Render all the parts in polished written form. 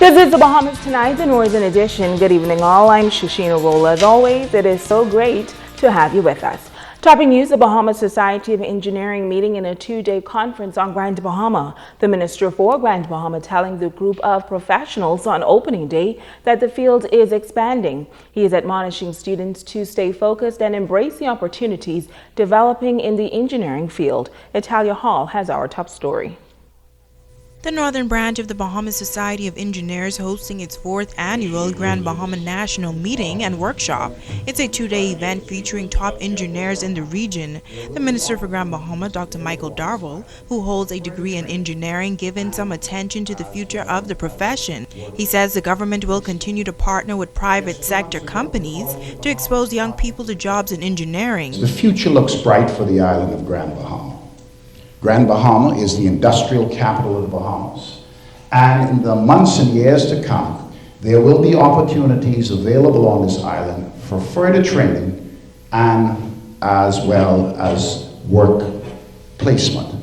This is the Bahamas Tonight, the Northern Edition. Good evening, all. I'm Shushina Roll. As always, it is so great to have you with us. Topping news, the Bahamas Society of Engineering meeting in a two-day conference on Grand Bahama. The Minister for Grand Bahama telling the group of professionals on opening day that the field is expanding. He is admonishing students to stay focused and embrace the opportunities developing in the engineering field. Italia Hall has our top story. The Northern Branch of the Bahamas Society of Engineers hosting its 4th annual Grand Bahama National Meeting and Workshop. It's a two-day event featuring top engineers in the region. The Minister for Grand Bahama, Dr. Michael Darville, who holds a degree in engineering, given some attention to the future of the profession. He says the government will continue to partner with private sector companies to expose young people to jobs in engineering. The future looks bright for the island of Grand Bahama. Grand Bahama is the industrial capital of the Bahamas, and in the months and years to come, there will be opportunities available on this island for further training and as well as work placement.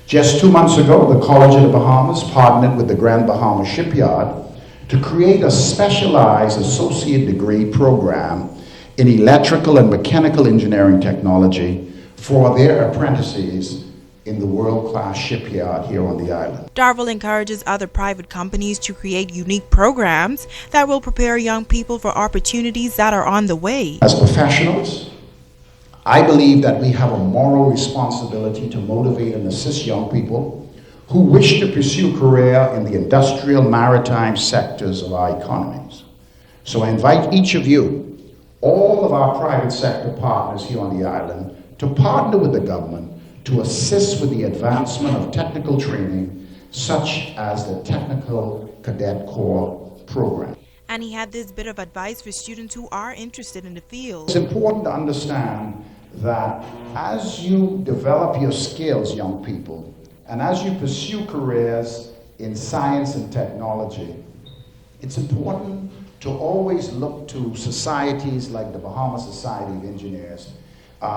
Just 2 months ago, the College of the Bahamas partnered with the Grand Bahama Shipyard to create a specialized associate degree program in electrical and mechanical engineering technology for their apprentices in the world-class shipyard here on the island. Darville encourages other private companies to create unique programs that will prepare young people for opportunities that are on the way. As professionals, I believe that we have a moral responsibility to motivate and assist young people who wish to pursue career in the industrial maritime sectors of our economies. So I invite each of you, all of our private sector partners here on the island, to partner with the government to assist with the advancement of technical training, such as the Technical Cadet Corps program. And he had this bit of advice for students who are interested in the field. It's important to understand that as you develop your skills, young people, and as you pursue careers in science and technology, it's important to always look to societies like the Bahamas Society of Engineers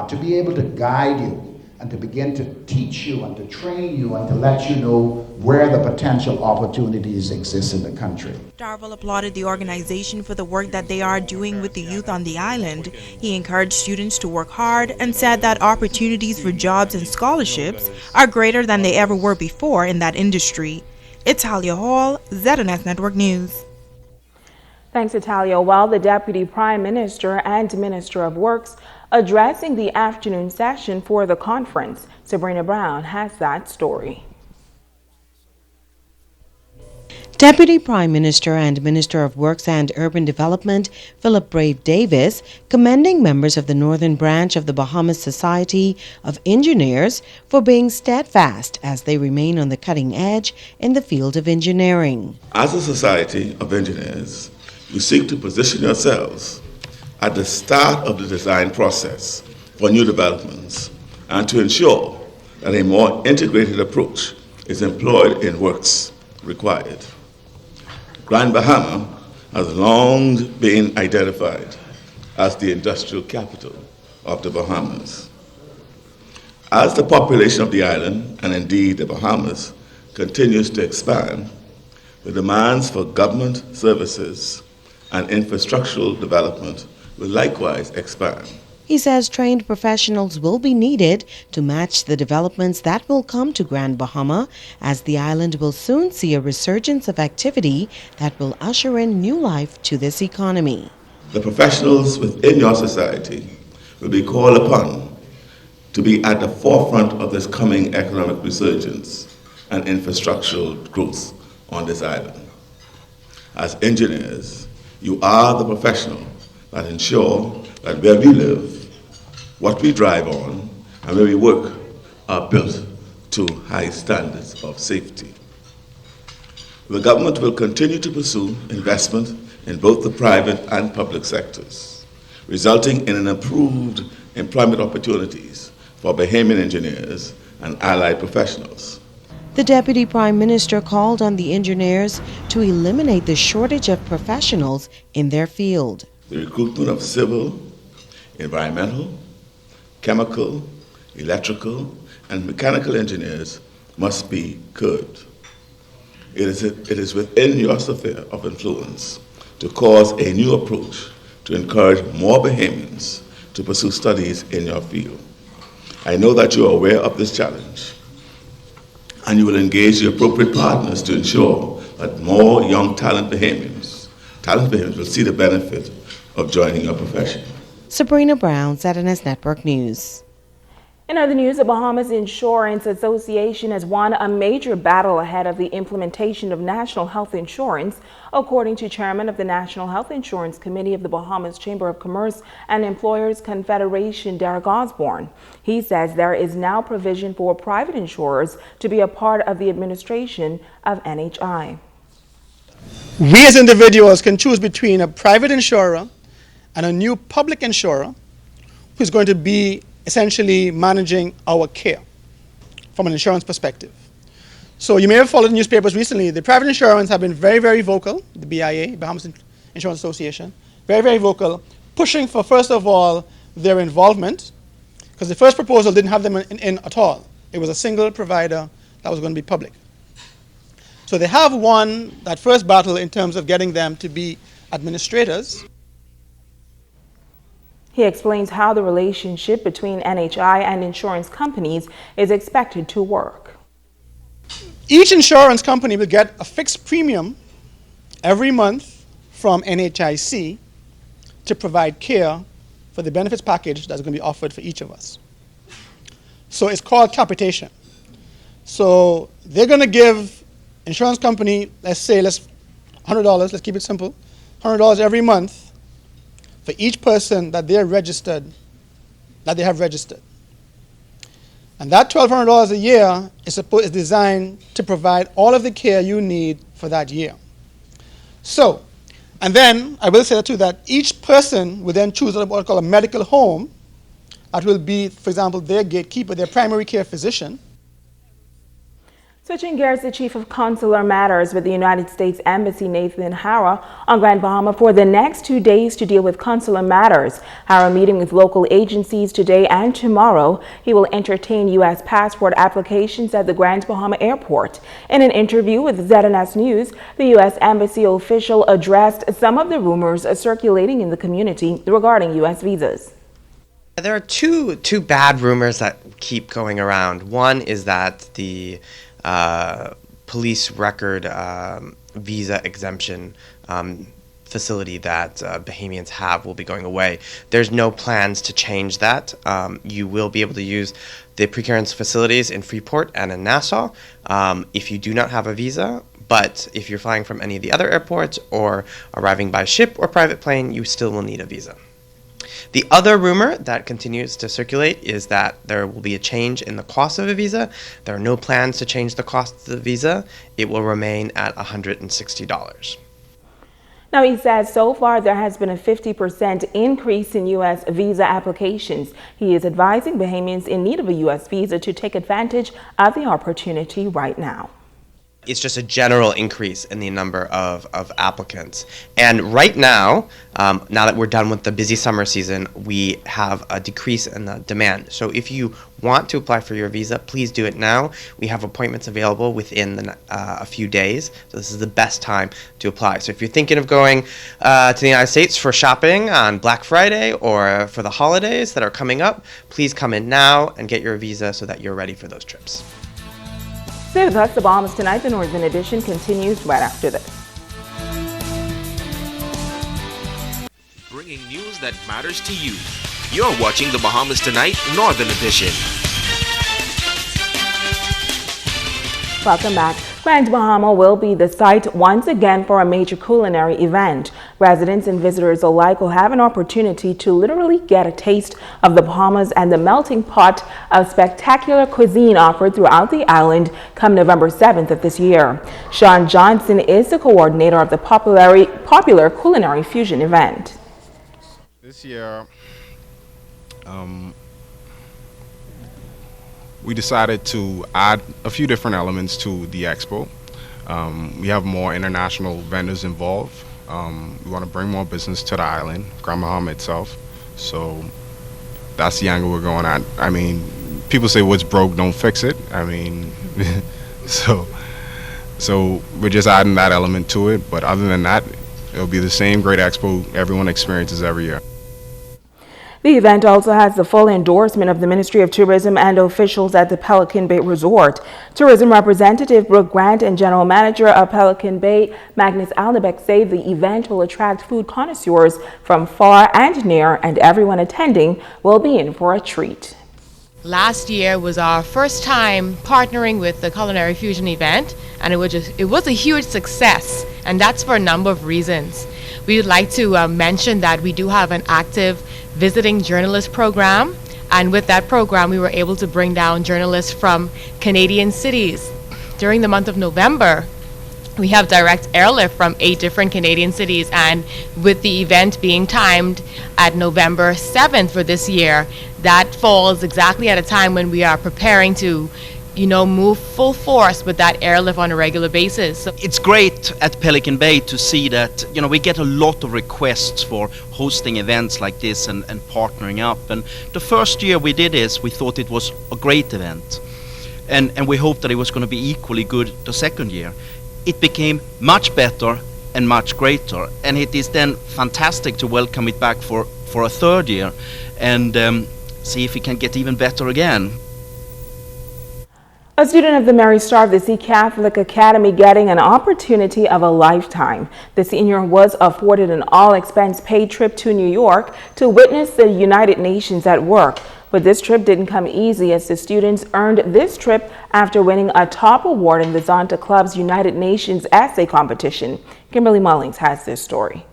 to be able to guide you and to begin to teach you and to train you and to let you know where the potential opportunities exist in the country. Darville applauded the organization for the work that they are doing with the youth on the island. He encouraged students to work hard and said that opportunities for jobs and scholarships are greater than they ever were before in that industry. Italia Hall, ZNS Network News. Thanks, Italia. While the Deputy Prime Minister and Minister of Works addressing the afternoon session for the conference, Sabrina Brown has that story. Deputy Prime Minister and Minister of Works and Urban Development Philip Brave Davis commending members of the Northern Branch of the Bahamas Society of Engineers for being steadfast as they remain on the cutting edge in the field of engineering. As a society of engineers, you seek to position yourselves at the start of the design process for new developments and to ensure that a more integrated approach is employed in works required. Grand Bahama has long been identified as the industrial capital of the Bahamas. As the population of the island, and indeed the Bahamas, continues to expand, the demands for government services and infrastructural development will likewise expand. He says trained professionals will be needed to match the developments that will come to Grand Bahama, as the island will soon see a resurgence of activity that will usher in new life to this economy. The professionals within your society will be called upon to be at the forefront of this coming economic resurgence and infrastructural growth on this island. As engineers, you are the professional that ensure that where we live, what we drive on, and where we work are built to high standards of safety. The government will continue to pursue investment in both the private and public sectors, resulting in an improved employment opportunities for Bahamian engineers and allied professionals. The Deputy Prime Minister called on the engineers to eliminate the shortage of professionals in their field. The recruitment of civil, environmental, chemical, electrical, and mechanical engineers must be curbed. it is within your sphere of influence to cause a new approach to encourage more Bahamians to pursue studies in your field. I know that you are aware of this challenge, and you will engage the appropriate partners to ensure that more young talented Bahamians will see the benefit of joining your profession. Sabrina Brown, ZNS Network News. In other news, the Bahamas Insurance Association has won a major battle ahead of the implementation of national health insurance, according to Chairman of the National Health Insurance Committee of the Bahamas Chamber of Commerce and Employers Confederation, Derek Osborne. He says there is now provision for private insurers to be a part of the administration of NHI. We as individuals can choose between a private insurer and a new public insurer who's going to be essentially managing our care from an insurance perspective. So you may have followed the newspapers recently. The private insurance have been very, very vocal, the BIA, Bahamas Insurance Association, very, very vocal, pushing for, first of all, their involvement, because the first proposal didn't have them in at all. It was a single provider that was going to be public. So they have won that first battle in terms of getting them to be administrators. He explains how the relationship between NHI and insurance companies is expected to work. Each insurance company will get a fixed premium every month from NHIC to provide care for the benefits package that's going to be offered for each of us. So it's called capitation. So they're going to give insurance company, let's $100, let's keep it simple, $100 every month for each person that they have registered. And that $1,200 a year is designed to provide all of the care you need for that year. So, and then I will say that too, that each person will then choose what I call a medical home that will be, for example, their gatekeeper, their primary care physician. Switching gears, the Chief of Consular Matters with the United States Embassy, Nathan Hara, on Grand Bahama for the next 2 days to deal with consular matters. Hara meeting with local agencies today and tomorrow. He will entertain U.S. passport applications at the Grand Bahama Airport. In an interview with ZNS News, the U.S. Embassy official addressed some of the rumors circulating in the community regarding U.S. visas. There are two bad rumors that keep going around. One is that the police record visa exemption facility that Bahamians have will be going away. There's no plans to change that. You will be able to use the preclearance facilities in Freeport and in Nassau if you do not have a visa. But if you're flying from any of the other airports or arriving by ship or private plane, you still will need a visa. The other rumor that continues to circulate is that there will be a change in the cost of a visa. There are no plans to change the cost of the visa. It will remain at $160. Now, he says so far there has been a 50% increase in U.S. visa applications. He is advising Bahamians in need of a U.S. visa to take advantage of the opportunity right now. It's just a general increase in the number of applicants. And right now, now that we're done with the busy summer season, we have a decrease in the demand. So if you want to apply for your visa, please do it now. We have appointments available within a few days. So this is the best time to apply. So if you're thinking of going to the United States for shopping on Black Friday or for the holidays that are coming up, please come in now and get your visa so that you're ready for those trips. Stay with us. The Bahamas Tonight, the Northern Edition, continues right after this. Bringing news that matters to you. You're watching the Bahamas Tonight, Northern Edition. Welcome back. Grand Bahama will be the site once again for a major culinary event. Residents and visitors alike will have an opportunity to literally get a taste of the Bahamas and the melting pot of spectacular cuisine offered throughout the island come November 7th of this year. Sean Johnson is the coordinator of the popular culinary fusion event. This year, we decided to add a few different elements to the expo. We have more international vendors involved. We want to bring more business to the island, Grand Bahama itself. So that's the angle we're going at. I mean, people say what's broke, don't fix it. I mean, so So we're just adding that element to it. But other than that, it'll be the same great expo everyone experiences every year. The event also has the full endorsement of the Ministry of Tourism and officials at the Pelican Bay Resort. Tourism Representative Brooke Grant and General Manager of Pelican Bay, Magnus Alnebeck, say the event will attract food connoisseurs from far and near, and everyone attending will be in for a treat. Last year was our first time partnering with the Culinary Fusion event, and it was a huge success, and that's for a number of reasons. We would like to mention that we do have an active visiting journalist program, and with that program we were able to bring down journalists from Canadian cities. During the month of November, we have direct airlift from 8 different Canadian cities, and with the event being timed at November 7th for this year, that falls exactly at a time when we are preparing to move full force with that airlift on a regular basis. So it's great at Pelican Bay to see that we get a lot of requests for hosting events like this and partnering up. And the first year we did this, we thought it was a great event, and we hoped that it was going to be equally good the second year. It became much better and much greater, and it is then fantastic to welcome it back for a third year and see if it can get even better again. A student of the Mary Star of the Sea Catholic Academy getting an opportunity of a lifetime. The senior was afforded an all-expense-paid trip to New York to witness the United Nations at work. But this trip didn't come easy, as the students earned this trip after winning a top award in the Zonta Club's United Nations essay competition. Kimberly Mullings has this story.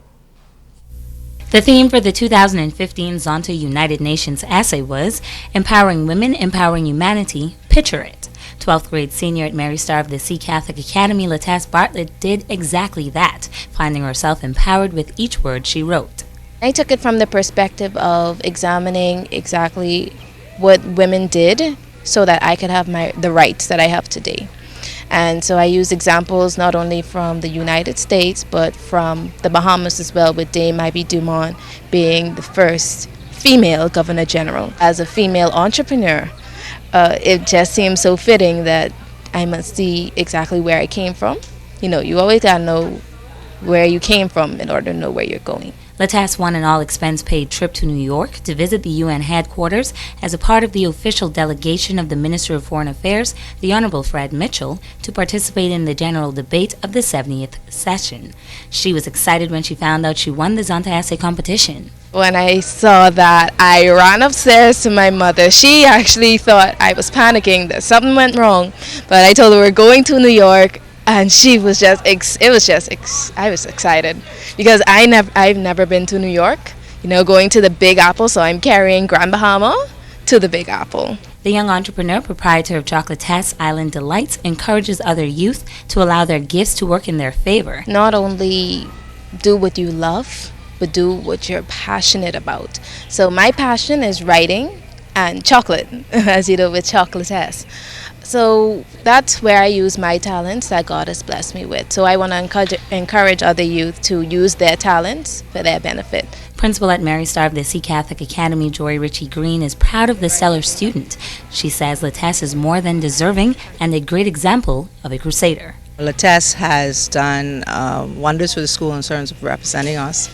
The theme for the 2015 Zonta United Nations essay was Empowering Women, Empowering Humanity, Picture It. 12th grade senior at Mary Star of the Sea Catholic Academy, Latesse Bartlett, did exactly that, finding herself empowered with each word she wrote. I took it from the perspective of examining exactly what women did so that I could have the rights that I have today. And so I used examples not only from the United States, but from the Bahamas as well, with Dame Ivy Dumont being the first female Governor General. As a female entrepreneur, it just seems so fitting that I must see exactly where I came from. You always gotta know where you came from in order to know where you're going. Latesse won an all-expense-paid trip to New York to visit the UN headquarters as a part of the official delegation of the Minister of Foreign Affairs, the Honorable Fred Mitchell, to participate in the general debate of the 70th session. She was excited when she found out she won the Zonta essay competition. When I saw that, I ran upstairs to my mother. She actually thought I was panicking, that something went wrong, but I told her we're going to New York. And she was I was excited because I've never been to New York, going to the Big Apple, so I'm carrying Grand Bahama to the Big Apple. The young entrepreneur, proprietor of Chocolatesse Island Delights, encourages other youth to allow their gifts to work in their favor. Not only do what you love, but do what you're passionate about. So my passion is writing and chocolate, as you know, with Chocolatesse. So that's where I use my talents that God has blessed me with. So I want to encourage other youth to use their talents for their benefit. Principal at Mary Star of the Sea Catholic Academy, Joy Ritchie Green, is proud of the stellar student. She says Latesse is more than deserving and a great example of a crusader. Latesse has done wonders for the school in terms of representing us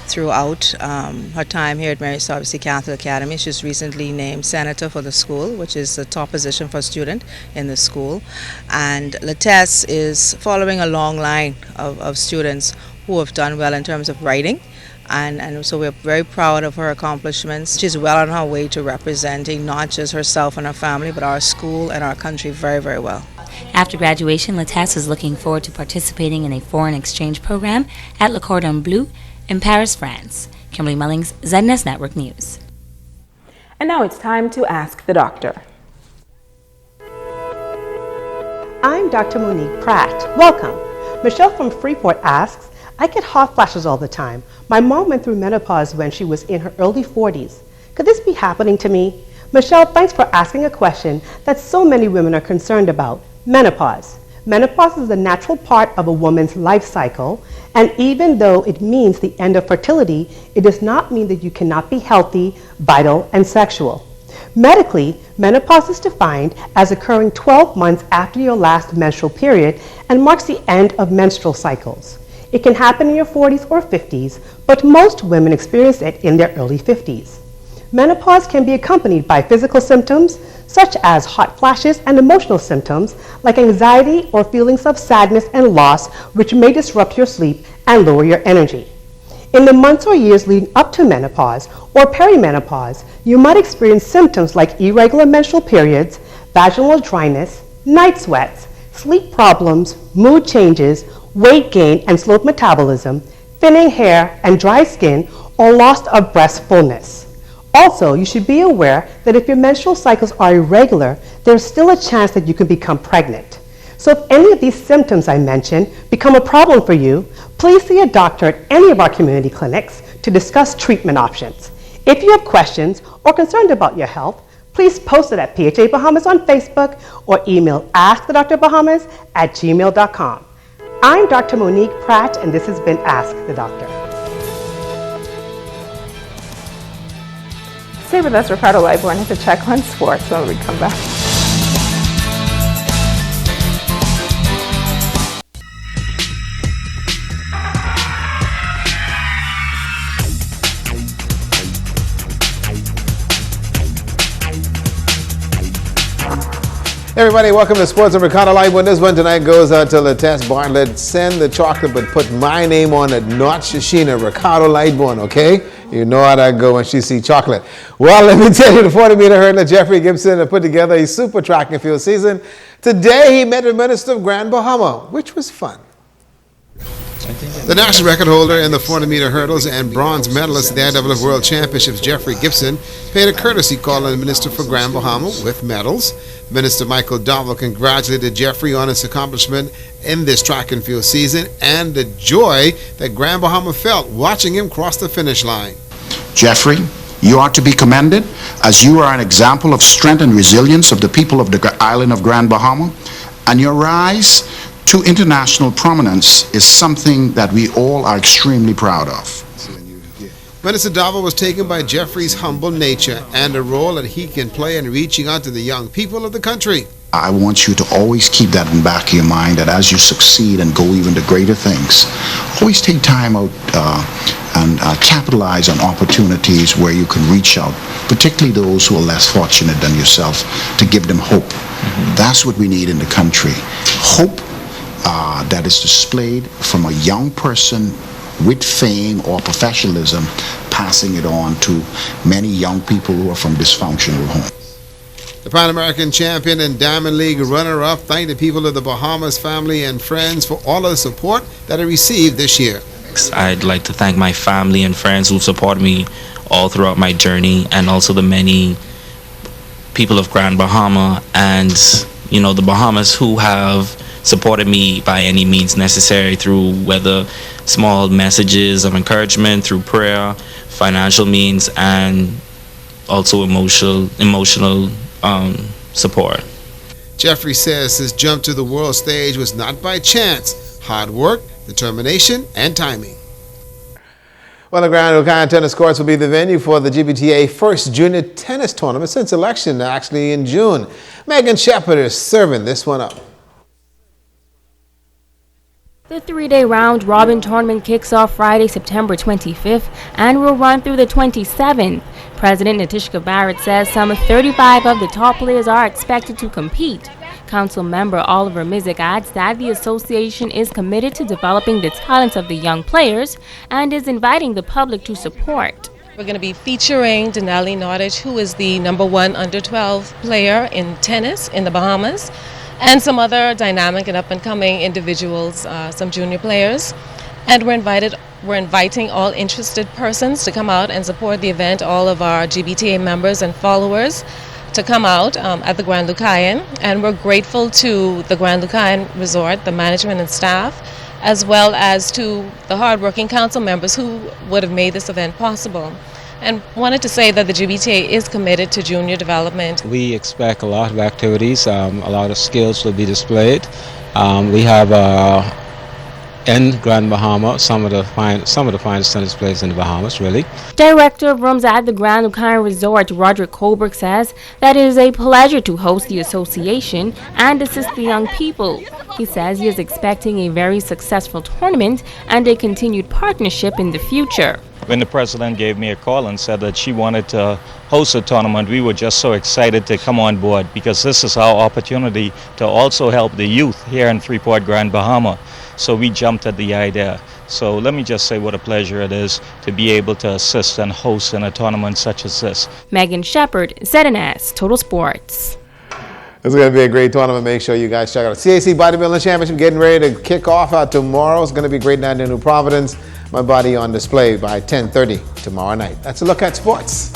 throughout her time here at Mary Star of the Sea Catholic Academy. She's recently named senator for the school, which is the top position for a student in the school. And Latesse is following a long line of students who have done well in terms of writing. And so we're very proud of her accomplishments. She's well on her way to representing not just herself and her family, but our school and our country very, very well. After graduation, Latesse is looking forward to participating in a foreign exchange program at Le Cordon Bleu in Paris, France. Kimberly Mullings, ZNS Network News. And now it's time to ask the doctor. I'm Dr. Monique Pratt. Welcome. Michelle from Freeport asks, I get hot flashes all the time. My mom went through menopause when she was in her early 40s. Could this be happening to me? Michelle, thanks for asking a question that so many women are concerned about. Menopause. Menopause is a natural part of a woman's life cycle, and even though it means the end of fertility, it does not mean that you cannot be healthy, vital, and sexual. Medically, menopause is defined as occurring 12 months after your last menstrual period and marks the end of menstrual cycles. It can happen in your 40s or 50s, but most women experience it in their early 50s. Menopause can be accompanied by physical symptoms such as hot flashes and emotional symptoms like anxiety or feelings of sadness and loss, which may disrupt your sleep and lower your energy. In the months or years leading up to menopause or perimenopause, you might experience symptoms like irregular menstrual periods, vaginal dryness, night sweats, sleep problems, mood changes, weight gain and slowed metabolism, thinning hair and dry skin, or loss of breast fullness. Also, you should be aware that if your menstrual cycles are irregular, there's still a chance that you can become pregnant. So if any of these symptoms I mentioned become a problem for you, please see a doctor at any of our community clinics to discuss treatment options. If you have questions or concerned about your health, please post it at PHA Bahamas on Facebook or email askthedrbahamas@gmail.com. I'm Dr. Monique Pratt, and this has been Ask the Doctor. Stay with us, Ricardo Lightborn has a check on sports when we come back. Everybody, welcome to Sports and Ricardo Lightborn. This one tonight goes out to Latesse Bartlett. Send the chocolate, but put my name on it, not Shashina. Ricardo Lightborn, okay? You know how that go when she see chocolate. Well, let me tell you, the 40-meter hurdler Jeffrey Gibson have put together a super track and field season. Today, he met the Minister of Grand Bahama, which was fun. The national record holder in the 400-meter hurdles and bronze medalist at the IWF World Championships, Jeffrey Gibson, paid a courtesy call on the Minister for Grand Bahama with medals. Minister Michael Dovell congratulated Jeffrey on his accomplishment in this track and field season and the joy that Grand Bahama felt watching him cross the finish line. Jeffrey, you are to be commended as you are an example of strength and resilience of the people of the island of Grand Bahama, and your rise to international prominence is something that we all are extremely proud of. Minister Dovell was taken by Jeffrey's humble nature and the role that he can play in reaching out to the young people of the country. I want you to always keep that in the back of your mind, that as you succeed and go even to greater things, always take time out and capitalize on opportunities where you can reach out, particularly those who are less fortunate than yourself, to give them hope. That's what we need in the country. Hope that is displayed from a young person with fame or professionalism, passing it on to many young people who are from dysfunctional homes. The Pan American champion and Diamond League runner-up thanked the people of the Bahamas, family and friends for all of the support that they received this year. I'd like to thank my family and friends who supported me all throughout my journey, and also the many people of Grand Bahama and, you know, the Bahamas who have supported me by any means necessary, through whether small messages of encouragement, through prayer, financial means, and also emotional support. Jeffrey says his jump to the world stage was not by chance. Hard work, determination, and timing. Well, the Grand Lucayan Tennis Courts will be the venue for the GBTA first junior tennis tournament since election, actually in June. Megan Shepard is serving this one up. The three-day round-robin tournament kicks off Friday, September 25th and will run through the 27th. President Natishka Barrett says some 35 of the top players are expected to compete. Council member Oliver Mizik adds that the association is committed to developing the talents of the young players and is inviting the public to support. We're going to be featuring Denali Nordich, who is the #1 under-12 player in tennis in the Bahamas, and some other dynamic and up-and-coming individuals, some junior players. And we're inviting all interested persons to come out and support the event, all of our GBTA members and followers to come out at the Grand Lucayan. And we're grateful to the Grand Lucayan Resort, the management and staff, as well as to the hardworking council members who would have made this event possible. And wanted to say that the GBTA is committed to junior development. We expect a lot of activities, a lot of skills will be displayed. We have in Grand Bahama, some of the finest tennis players in the Bahamas, really. Director of rooms at the Grand Lucan Resort, Roderick Colbert, says that it is a pleasure to host the association and assist the young people. He says he is expecting a very successful tournament and a continued partnership in the future. When the president gave me a call and said that she wanted to host a tournament, we were just so excited to come on board, because this is our opportunity to also help the youth here in Freeport, Grand Bahama. So we jumped at the idea. So let me just say what a pleasure it is to be able to assist and host in a tournament such as this. Megan Shepard, ZNS Total Sports. It's going to be a great tournament. Make sure you guys check out it. CAC Bodybuilding Championship getting ready to kick off tomorrow. It's going to be great down there in New Providence. My body on display by 10:30 tomorrow night. That's a look at sports.